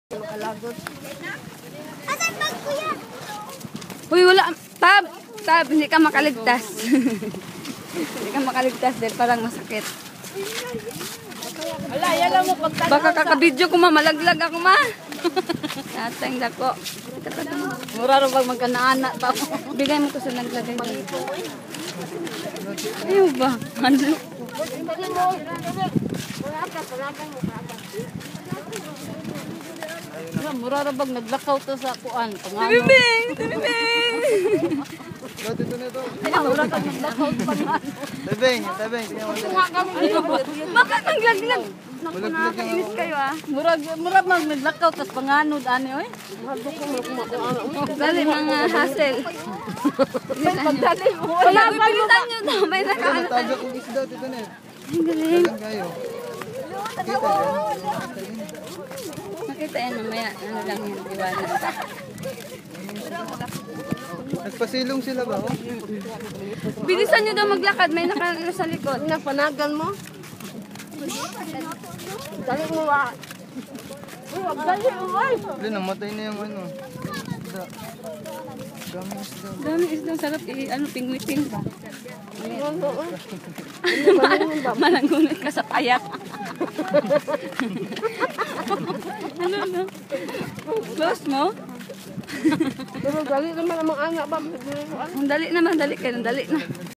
Makalagot. Asan bag ko yan? Uy, wala. Tab! Tab, hindi ka makaligtas. Hindi ka makaligtas dahil parang masakit. Ala, yan mo pagtanong. Baka kakabidyo ko ma, malaglag ako ma. Natang dako. Mura rin pag magkanaanak pa mo. Bigay mo ko sa naglagay. Ayaw ba? Ano? Mura rin pag naglakaw to sa kuan. Bibing! Bibing! Dito na ito. Mura kang naglakaw sa pangano. Tabeng, tabeng. Bakit naglaglag? Naku, nakakainis kayo ah. Mura mag naglakaw tas panganod ani oy. Dali mga hassle. Pagdali mo. Wala, pilitan nyo daw. May nakaano. Taga kong isda, dito na. Ang galing. Tagang kayo. Makita yan mamaya. Ano lang yun, iwanan. Nagpasilong sila ba? Oh? Bilisan nyo daw maglakad. May nakaano sa likod. Napanagan mo. Dali mo wa. Uy, wag dali mo ay. Hindi, namatay na yung ano. Isda. Daming isda. Dami isda. Sarap ano, pingwiting. Malanggunit ka sa payat. Ano na? Close mo? Pero dali naman ang mga anak ba. Ang dali naman. Dali kayo. Dali na.